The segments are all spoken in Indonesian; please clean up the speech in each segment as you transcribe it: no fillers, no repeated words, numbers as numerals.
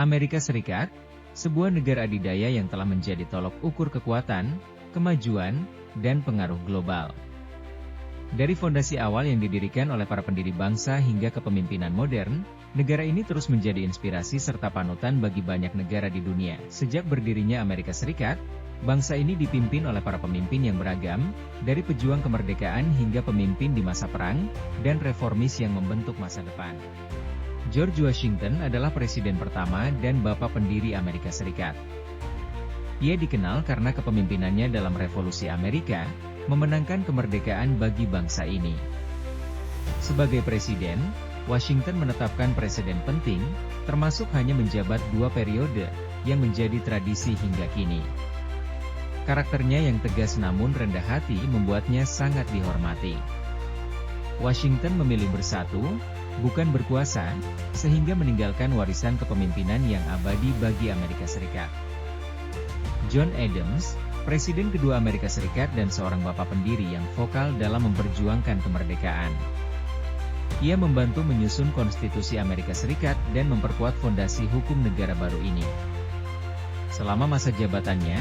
Amerika Serikat, sebuah negara adidaya yang telah menjadi tolok ukur kekuatan, kemajuan, dan pengaruh global. Dari fondasi awal yang didirikan oleh para pendiri bangsa hingga kepemimpinan modern, negara ini terus menjadi inspirasi serta panutan bagi banyak negara di dunia. Sejak berdirinya Amerika Serikat, bangsa ini dipimpin oleh para pemimpin yang beragam, dari pejuang kemerdekaan hingga pemimpin di masa perang, dan reformis yang membentuk masa depan. George Washington adalah presiden pertama dan bapak pendiri Amerika Serikat. Ia dikenal karena kepemimpinannya dalam Revolusi Amerika, memenangkan kemerdekaan bagi bangsa ini. Sebagai presiden, Washington menetapkan presiden penting, termasuk hanya menjabat 2 periode, yang menjadi tradisi hingga kini. Karakternya yang tegas namun rendah hati membuatnya sangat dihormati. Washington memilih bersatu, bukan berkuasa, sehingga meninggalkan warisan kepemimpinan yang abadi bagi Amerika Serikat. John Adams, Presiden kedua Amerika Serikat dan seorang bapak pendiri yang vokal dalam memperjuangkan kemerdekaan. Ia membantu menyusun konstitusi Amerika Serikat dan memperkuat fondasi hukum negara baru ini. Selama masa jabatannya,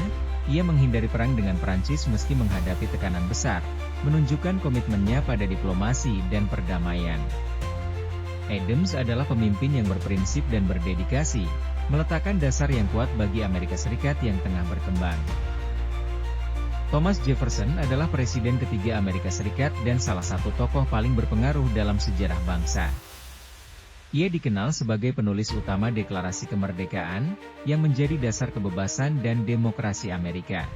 ia menghindari perang dengan Perancis meski menghadapi tekanan besar, menunjukkan komitmennya pada diplomasi dan perdamaian. Adams adalah pemimpin yang berprinsip dan berdedikasi, meletakkan dasar yang kuat bagi Amerika Serikat yang tengah berkembang. Thomas Jefferson adalah presiden ketiga Amerika Serikat dan salah satu tokoh paling berpengaruh dalam sejarah bangsa. Ia dikenal sebagai penulis utama Deklarasi Kemerdekaan, yang menjadi dasar kebebasan dan demokrasi Amerika.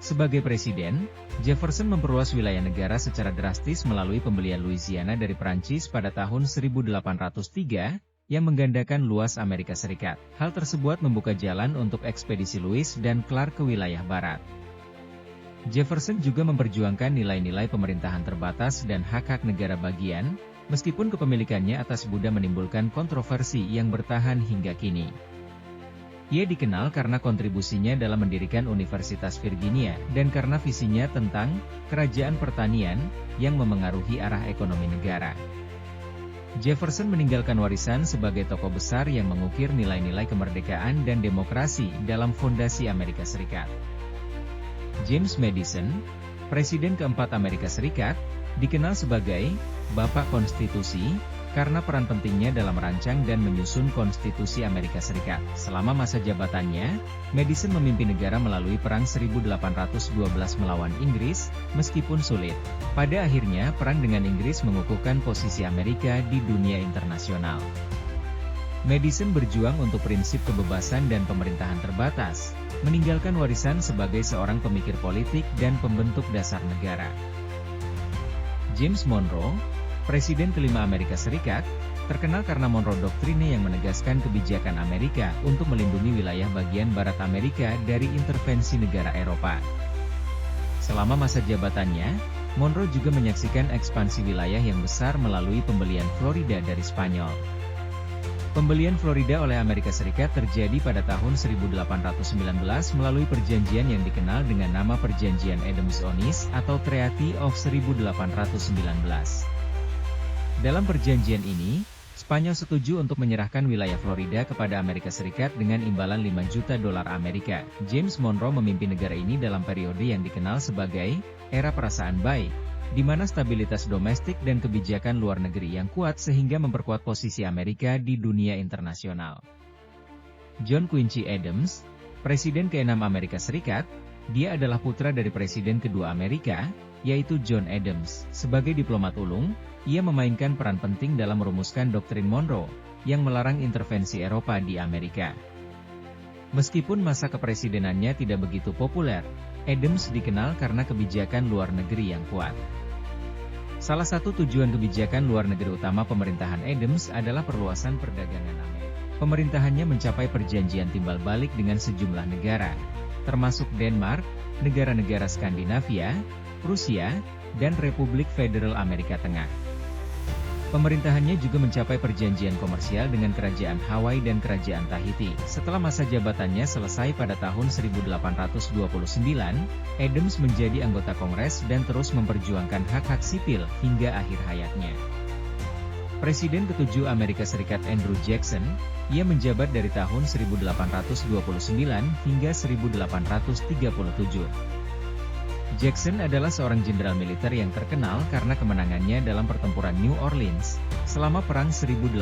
Sebagai presiden, Jefferson memperluas wilayah negara secara drastis melalui pembelian Louisiana dari Prancis pada tahun 1803, yang menggandakan luas Amerika Serikat. Hal tersebut membuka jalan untuk ekspedisi Lewis dan Clark ke wilayah barat. Jefferson juga memperjuangkan nilai-nilai pemerintahan terbatas dan hak-hak negara bagian, meskipun kepemilikannya atas Buddha menimbulkan kontroversi yang bertahan hingga kini. Ia dikenal karena kontribusinya dalam mendirikan Universitas Virginia, dan karena visinya tentang kerajaan pertanian, yang memengaruhi arah ekonomi negara. Jefferson meninggalkan warisan sebagai tokoh besar yang mengukir nilai-nilai kemerdekaan dan demokrasi dalam fondasi Amerika Serikat. James Madison, Presiden keempat Amerika Serikat, dikenal sebagai Bapak Konstitusi, karena peran pentingnya dalam merancang dan menyusun Konstitusi Amerika Serikat. Selama masa jabatannya, Madison memimpin negara melalui Perang 1812 melawan Inggris, meskipun sulit. Pada akhirnya, perang dengan Inggris mengukuhkan posisi Amerika di dunia internasional. Madison berjuang untuk prinsip kebebasan dan pemerintahan terbatas, meninggalkan warisan sebagai seorang pemikir politik dan pembentuk dasar negara. James Monroe, Presiden kelima Amerika Serikat, terkenal karena Monroe Doctrine yang menegaskan kebijakan Amerika untuk melindungi wilayah bagian barat Amerika dari intervensi negara Eropa. Selama masa jabatannya, Monroe juga menyaksikan ekspansi wilayah yang besar melalui pembelian Florida dari Spanyol. Pembelian Florida oleh Amerika Serikat terjadi pada tahun 1819 melalui perjanjian yang dikenal dengan nama Perjanjian Adams-Onis atau Treaty of 1819. Dalam perjanjian ini, Spanyol setuju untuk menyerahkan wilayah Florida kepada Amerika Serikat dengan imbalan $5 juta Amerika. James Monroe memimpin negara ini dalam periode yang dikenal sebagai era perasaan baik, di mana stabilitas domestik dan kebijakan luar negeri yang kuat sehingga memperkuat posisi Amerika di dunia internasional. John Quincy Adams, Presiden ke-6 Amerika Serikat, dia adalah putra dari Presiden kedua Amerika, yaitu John Adams. Sebagai diplomat ulung, ia memainkan peran penting dalam merumuskan doktrin Monroe, yang melarang intervensi Eropa di Amerika. Meskipun masa kepresidenannya tidak begitu populer, Adams dikenal karena kebijakan luar negeri yang kuat. Salah satu tujuan kebijakan luar negeri utama pemerintahan Adams adalah perluasan perdagangan Amerika. Pemerintahannya mencapai perjanjian timbal balik dengan sejumlah negara, termasuk Denmark, negara-negara Skandinavia, Rusia, dan Republik Federal Amerika Tengah. Pemerintahannya juga mencapai perjanjian komersial dengan Kerajaan Hawaii dan Kerajaan Tahiti. Setelah masa jabatannya selesai pada tahun 1829, Adams menjadi anggota Kongres dan terus memperjuangkan hak-hak sipil hingga akhir hayatnya. Presiden ke-7 Amerika Serikat Andrew Jackson, ia menjabat dari tahun 1829 hingga 1837. Jackson adalah seorang jenderal militer yang terkenal karena kemenangannya dalam pertempuran New Orleans, selama Perang 1812.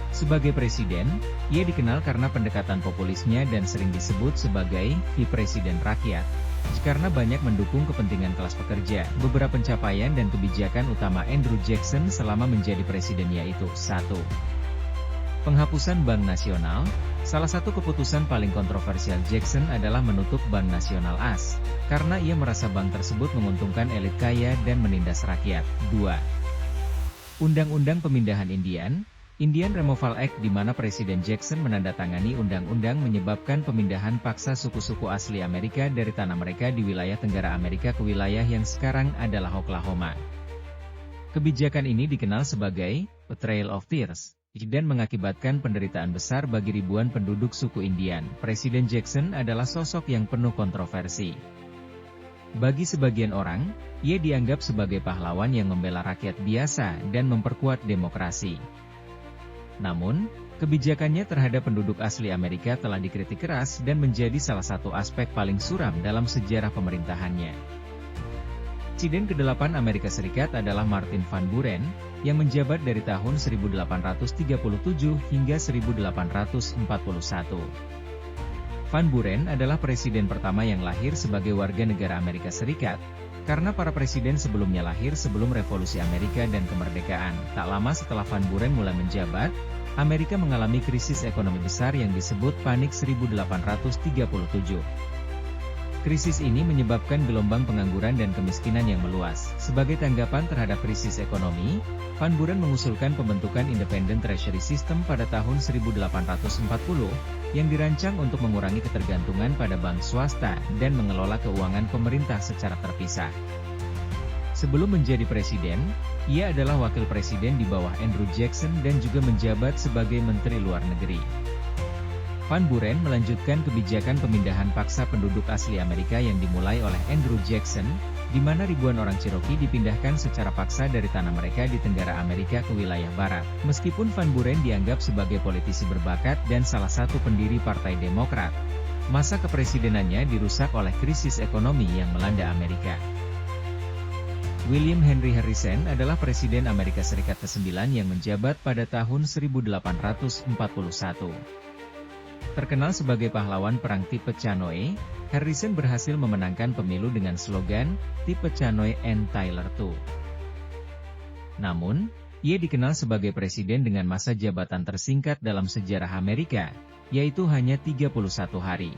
Sebagai presiden, ia dikenal karena pendekatan populisnya dan sering disebut sebagai presiden rakyat, karena banyak mendukung kepentingan kelas pekerja. Beberapa pencapaian dan kebijakan utama Andrew Jackson selama menjadi presiden yaitu 1. Penghapusan Bank Nasional. Salah satu keputusan paling kontroversial Jackson adalah menutup Bank Nasional AS, karena ia merasa bank tersebut menguntungkan elit kaya dan menindas rakyat. 2. Undang-Undang Pemindahan Indian Removal Act, di mana Presiden Jackson menandatangani undang-undang menyebabkan pemindahan paksa suku-suku asli Amerika dari tanah mereka di wilayah Tenggara Amerika ke wilayah yang sekarang adalah Oklahoma. Kebijakan ini dikenal sebagai Trail of Tears dan mengakibatkan penderitaan besar bagi ribuan penduduk suku Indian. Presiden Jackson adalah sosok yang penuh kontroversi. Bagi sebagian orang, ia dianggap sebagai pahlawan yang membela rakyat biasa dan memperkuat demokrasi. Namun, kebijakannya terhadap penduduk asli Amerika telah dikritik keras dan menjadi salah satu aspek paling suram dalam sejarah pemerintahannya. Presiden ke-8 Amerika Serikat adalah Martin Van Buren, yang menjabat dari tahun 1837 hingga 1841. Van Buren adalah presiden pertama yang lahir sebagai warga negara Amerika Serikat, karena para presiden sebelumnya lahir sebelum Revolusi Amerika dan kemerdekaan. Tak lama setelah Van Buren mulai menjabat, Amerika mengalami krisis ekonomi besar yang disebut Panik 1837. Krisis ini menyebabkan gelombang pengangguran dan kemiskinan yang meluas. Sebagai tanggapan terhadap krisis ekonomi, Van Buren mengusulkan pembentukan Independent Treasury System pada tahun 1840, yang dirancang untuk mengurangi ketergantungan pada bank swasta dan mengelola keuangan pemerintah secara terpisah. Sebelum menjadi presiden, ia adalah wakil presiden di bawah Andrew Jackson dan juga menjabat sebagai Menteri Luar Negeri. Van Buren melanjutkan kebijakan pemindahan paksa penduduk asli Amerika yang dimulai oleh Andrew Jackson, di mana ribuan orang Cherokee dipindahkan secara paksa dari tanah mereka di Tenggara Amerika ke wilayah barat. Meskipun Van Buren dianggap sebagai politisi berbakat dan salah satu pendiri Partai Demokrat, masa kepresidenannya dirusak oleh krisis ekonomi yang melanda Amerika. William Henry Harrison adalah Presiden Amerika Serikat ke-9 yang menjabat pada tahun 1841. Terkenal sebagai pahlawan perang Tippecanoe, Harrison berhasil memenangkan pemilu dengan slogan, Tippecanoe and Tyler too. Namun, ia dikenal sebagai presiden dengan masa jabatan tersingkat dalam sejarah Amerika, yaitu hanya 31 hari.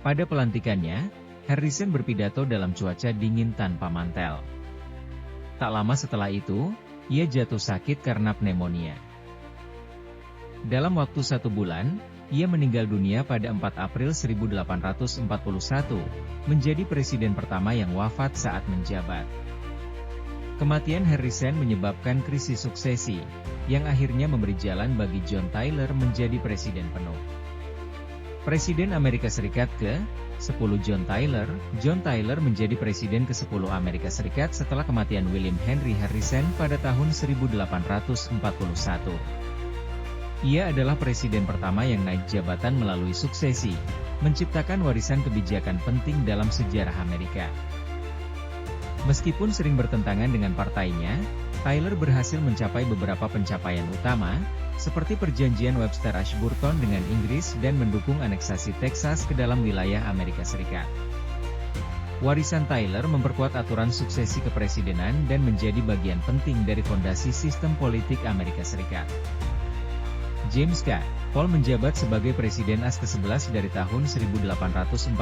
Pada pelantikannya, Harrison berpidato dalam cuaca dingin tanpa mantel. Tak lama setelah itu, ia jatuh sakit karena pneumonia. Dalam waktu 1 bulan, ia meninggal dunia pada 4 April 1841, menjadi presiden pertama yang wafat saat menjabat. Kematian Harrison menyebabkan krisis suksesi, yang akhirnya memberi jalan bagi John Tyler menjadi presiden penuh. Presiden Amerika Serikat ke-10 John Tyler menjadi presiden ke-10 Amerika Serikat setelah kematian William Henry Harrison pada tahun 1841. Ia adalah presiden pertama yang naik jabatan melalui suksesi, menciptakan warisan kebijakan penting dalam sejarah Amerika. Meskipun sering bertentangan dengan partainya, Tyler berhasil mencapai beberapa pencapaian utama, seperti perjanjian Webster-Ashburton dengan Inggris dan mendukung aneksasi Texas ke dalam wilayah Amerika Serikat. Warisan Tyler memperkuat aturan suksesi kepresidenan dan menjadi bagian penting dari fondasi sistem politik Amerika Serikat. James K. Polk menjabat sebagai Presiden AS ke-11 dari tahun 1845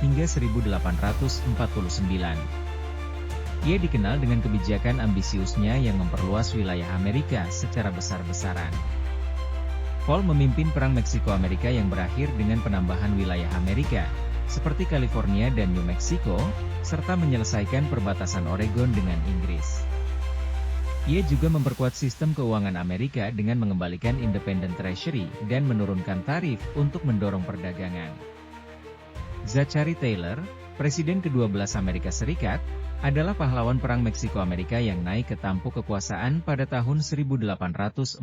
hingga 1849. Ia dikenal dengan kebijakan ambisiusnya yang memperluas wilayah Amerika secara besar-besaran. Polk memimpin Perang Meksiko-Amerika yang berakhir dengan penambahan wilayah Amerika, seperti California dan New Mexico, serta menyelesaikan perbatasan Oregon dengan Inggris. Ia juga memperkuat sistem keuangan Amerika dengan mengembalikan Independent Treasury dan menurunkan tarif untuk mendorong perdagangan. Zachary Taylor, Presiden ke-12 Amerika Serikat, adalah pahlawan Perang Meksiko-Amerika yang naik ke tampuk kekuasaan pada tahun 1849.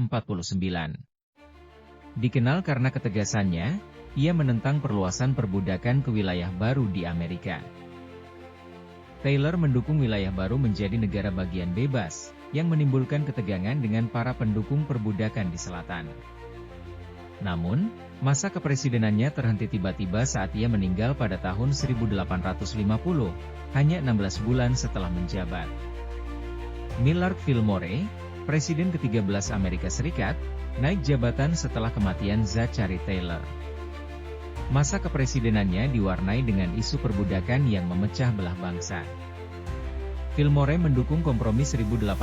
Dikenal karena ketegasannya, ia menentang perluasan perbudakan ke wilayah baru di Amerika. Taylor mendukung wilayah baru menjadi negara bagian bebas, yang menimbulkan ketegangan dengan para pendukung perbudakan di selatan. Namun, masa kepresidenannya terhenti tiba-tiba saat ia meninggal pada tahun 1850, hanya 16 bulan setelah menjabat. Millard Fillmore, Presiden ke-13 Amerika Serikat, naik jabatan setelah kematian Zachary Taylor. Masa kepresidenannya diwarnai dengan isu perbudakan yang memecah belah bangsa. Fillmore mendukung kompromi 1850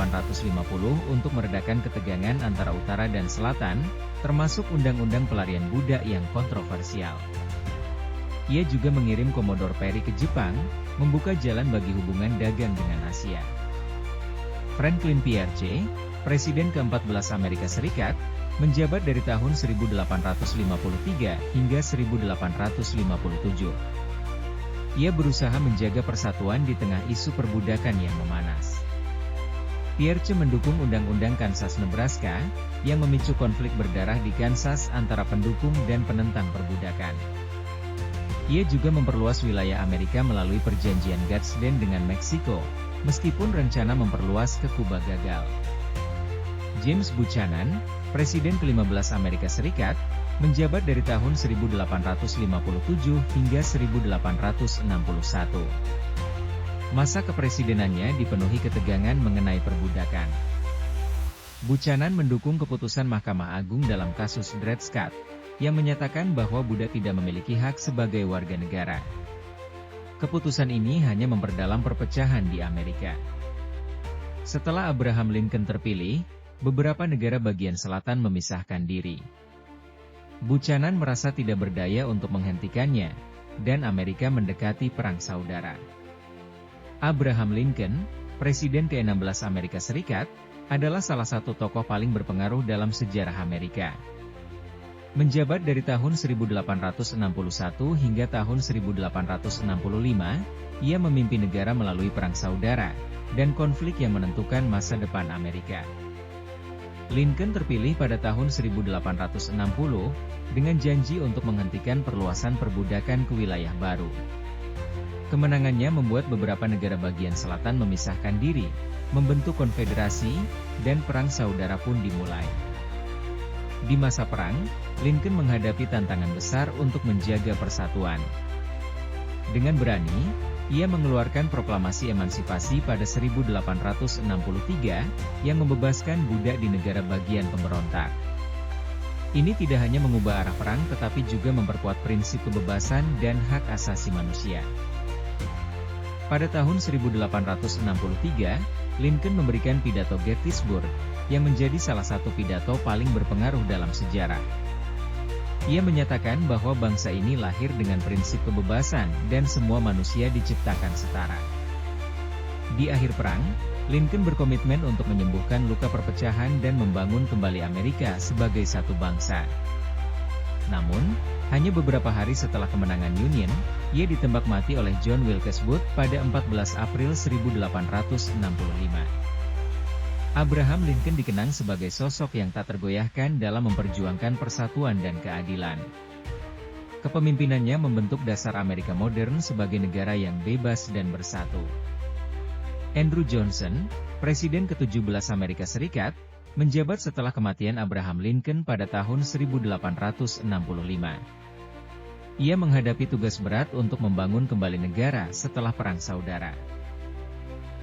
untuk meredakan ketegangan antara utara dan selatan, termasuk undang-undang pelarian budak yang kontroversial. Ia juga mengirim Komodor Perry ke Jepang, membuka jalan bagi hubungan dagang dengan Asia. Franklin Pierce, Presiden ke-14 Amerika Serikat, menjabat dari tahun 1853 hingga 1857. Ia berusaha menjaga persatuan di tengah isu perbudakan yang memanas. Pierce mendukung Undang-Undang Kansas-Nebraska, yang memicu konflik berdarah di Kansas antara pendukung dan penentang perbudakan. Ia juga memperluas wilayah Amerika melalui perjanjian Gadsden dengan Meksiko, meskipun rencana memperluas ke Kuba gagal. James Buchanan, Presiden ke-15 Amerika Serikat, menjabat dari tahun 1857 hingga 1861. Masa kepresidenannya dipenuhi ketegangan mengenai perbudakan. Buchanan mendukung keputusan Mahkamah Agung dalam kasus Dred Scott, yang menyatakan bahwa budak tidak memiliki hak sebagai warga negara. Keputusan ini hanya memperdalam perpecahan di Amerika. Setelah Abraham Lincoln terpilih, beberapa negara bagian selatan memisahkan diri. Buchanan merasa tidak berdaya untuk menghentikannya, dan Amerika mendekati perang saudara. Abraham Lincoln, Presiden ke-16 Amerika Serikat, adalah salah satu tokoh paling berpengaruh dalam sejarah Amerika. Menjabat dari tahun 1861 hingga tahun 1865, ia memimpin negara melalui perang saudara, dan konflik yang menentukan masa depan Amerika. Lincoln terpilih pada tahun 1860, dengan janji untuk menghentikan perluasan perbudakan ke wilayah baru. Kemenangannya membuat beberapa negara bagian selatan memisahkan diri, membentuk konfederasi, dan perang saudara pun dimulai. Di masa perang, Lincoln menghadapi tantangan besar untuk menjaga persatuan. Dengan berani, ia mengeluarkan proklamasi emansipasi pada 1863, yang membebaskan budak di negara bagian pemberontak. Ini tidak hanya mengubah arah perang tetapi juga memperkuat prinsip kebebasan dan hak asasi manusia. Pada tahun 1863, Lincoln memberikan pidato Gettysburg, yang menjadi salah satu pidato paling berpengaruh dalam sejarah. Ia menyatakan bahwa bangsa ini lahir dengan prinsip kebebasan dan semua manusia diciptakan setara. Di akhir perang, Lincoln berkomitmen untuk menyembuhkan luka perpecahan dan membangun kembali Amerika sebagai satu bangsa. Namun, hanya beberapa hari setelah kemenangan Union, ia ditembak mati oleh John Wilkes Booth pada 14 April 1865. Abraham Lincoln dikenang sebagai sosok yang tak tergoyahkan dalam memperjuangkan persatuan dan keadilan. Kepemimpinannya membentuk dasar Amerika modern sebagai negara yang bebas dan bersatu. Andrew Johnson, Presiden ke-17 Amerika Serikat, menjabat setelah kematian Abraham Lincoln pada tahun 1865. Ia menghadapi tugas berat untuk membangun kembali negara setelah Perang Saudara.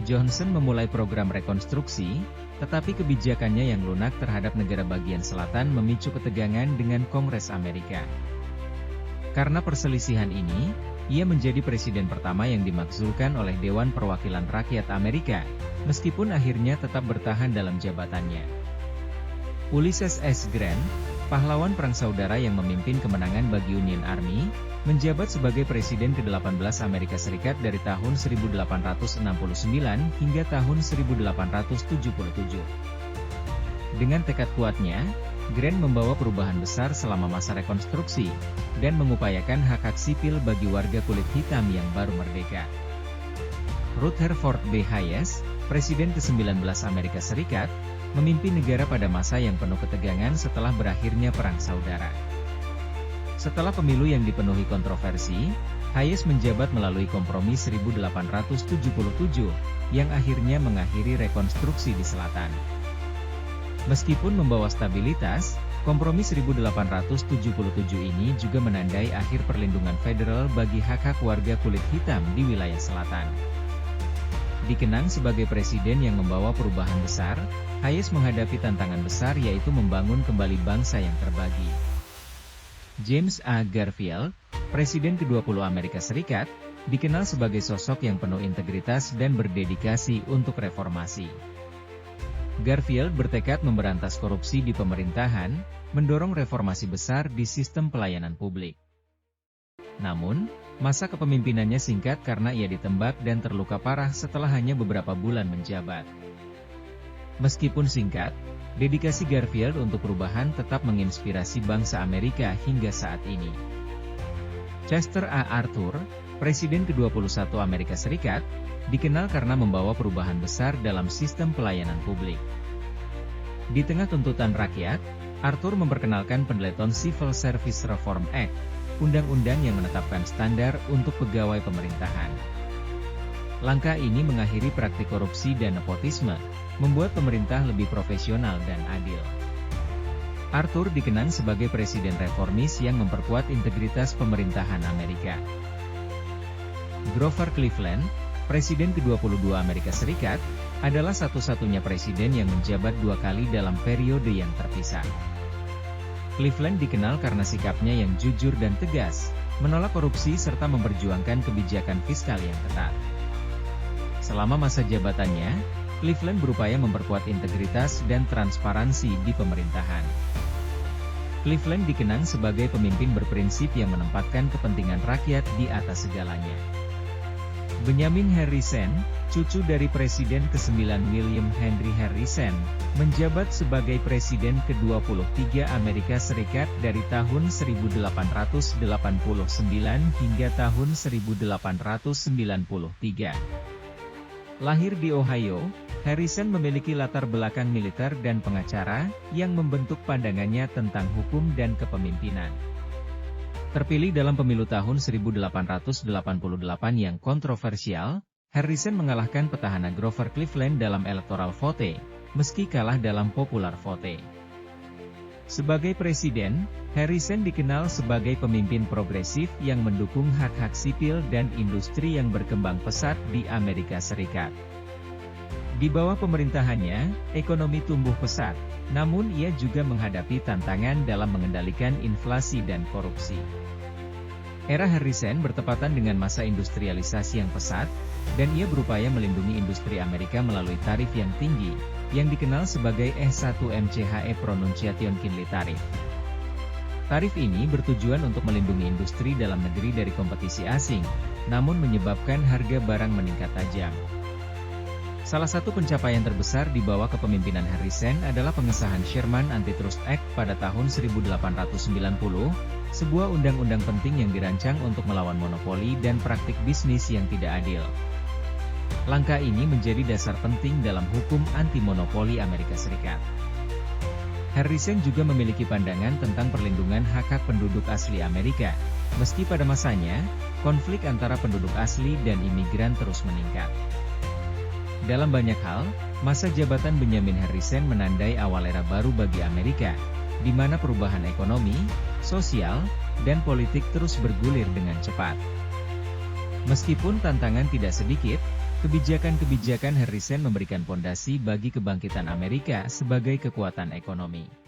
Johnson memulai program rekonstruksi, tetapi kebijakannya yang lunak terhadap negara bagian selatan memicu ketegangan dengan Kongres Amerika. Karena perselisihan ini, ia menjadi presiden pertama yang dimakzulkan oleh Dewan Perwakilan Rakyat Amerika, meskipun akhirnya tetap bertahan dalam jabatannya. Ulysses S. Grant, pahlawan Perang Saudara yang memimpin kemenangan bagi Union Army, menjabat sebagai Presiden ke-18 Amerika Serikat dari tahun 1869 hingga tahun 1877. Dengan tekad kuatnya, Grant membawa perubahan besar selama masa rekonstruksi, dan mengupayakan hak-hak sipil bagi warga kulit hitam yang baru merdeka. Rutherford B. Hayes, Presiden ke-19 Amerika Serikat, memimpin negara pada masa yang penuh ketegangan setelah berakhirnya Perang Saudara. Setelah pemilu yang dipenuhi kontroversi, Hayes menjabat melalui kompromi 1877, yang akhirnya mengakhiri rekonstruksi di selatan. Meskipun membawa stabilitas, kompromi 1877 ini juga menandai akhir perlindungan federal bagi hak-hak warga kulit hitam di wilayah selatan. Dikenang sebagai presiden yang membawa perubahan besar, Hayes menghadapi tantangan besar yaitu membangun kembali bangsa yang terbagi. James A. Garfield, Presiden ke-20 Amerika Serikat, dikenal sebagai sosok yang penuh integritas dan berdedikasi untuk reformasi. Garfield bertekad memberantas korupsi di pemerintahan, mendorong reformasi besar di sistem pelayanan publik. Namun, masa kepemimpinannya singkat karena ia ditembak dan terluka parah setelah hanya beberapa bulan menjabat. Meskipun singkat, dedikasi Garfield untuk perubahan tetap menginspirasi bangsa Amerika hingga saat ini. Chester A. Arthur, Presiden ke-21 Amerika Serikat, dikenal karena membawa perubahan besar dalam sistem pelayanan publik. Di tengah tuntutan rakyat, Arthur memperkenalkan Pendleton Civil Service Reform Act, undang-undang yang menetapkan standar untuk pegawai pemerintahan. Langkah ini mengakhiri praktik korupsi dan nepotisme, membuat pemerintah lebih profesional dan adil. Arthur dikenang sebagai presiden reformis yang memperkuat integritas pemerintahan Amerika. Grover Cleveland, Presiden ke-22 Amerika Serikat, adalah satu-satunya presiden yang menjabat 2 kali dalam periode yang terpisah. Cleveland dikenal karena sikapnya yang jujur dan tegas, menolak korupsi serta memperjuangkan kebijakan fiskal yang ketat. Selama masa jabatannya, Cleveland berupaya memperkuat integritas dan transparansi di pemerintahan. Cleveland dikenang sebagai pemimpin berprinsip yang menempatkan kepentingan rakyat di atas segalanya. Benjamin Harrison, cucu dari Presiden ke-9 William Henry Harrison, menjabat sebagai Presiden ke-23 Amerika Serikat dari tahun 1889 hingga tahun 1893. Lahir di Ohio, Harrison memiliki latar belakang militer dan pengacara, yang membentuk pandangannya tentang hukum dan kepemimpinan. Terpilih dalam pemilu tahun 1888 yang kontroversial, Harrison mengalahkan petahana Grover Cleveland dalam electoral vote, meski kalah dalam popular vote. Sebagai presiden, Harrison dikenal sebagai pemimpin progresif yang mendukung hak-hak sipil dan industri yang berkembang pesat di Amerika Serikat. Di bawah pemerintahannya, ekonomi tumbuh pesat, namun ia juga menghadapi tantangan dalam mengendalikan inflasi dan korupsi. Era Harrison bertepatan dengan masa industrialisasi yang pesat, dan ia berupaya melindungi industri Amerika melalui tarif yang tinggi, yang dikenal sebagai E1MCHE Pronunciation Kinley Tarif. Tarif ini bertujuan untuk melindungi industri dalam negeri dari kompetisi asing, namun menyebabkan harga barang meningkat tajam. Salah satu pencapaian terbesar di bawah kepemimpinan Harrison adalah pengesahan Sherman Antitrust Act pada tahun 1890, sebuah undang-undang penting yang dirancang untuk melawan monopoli dan praktik bisnis yang tidak adil. Langkah ini menjadi dasar penting dalam hukum anti-monopoli Amerika Serikat. Harrison juga memiliki pandangan tentang perlindungan hak-hak penduduk asli Amerika, meski pada masanya, konflik antara penduduk asli dan imigran terus meningkat. Dalam banyak hal, masa jabatan Benjamin Harrison menandai awal era baru bagi Amerika, di mana perubahan ekonomi, sosial, dan politik terus bergulir dengan cepat. Meskipun tantangan tidak sedikit, kebijakan-kebijakan Harrison memberikan fondasi bagi kebangkitan Amerika sebagai kekuatan ekonomi.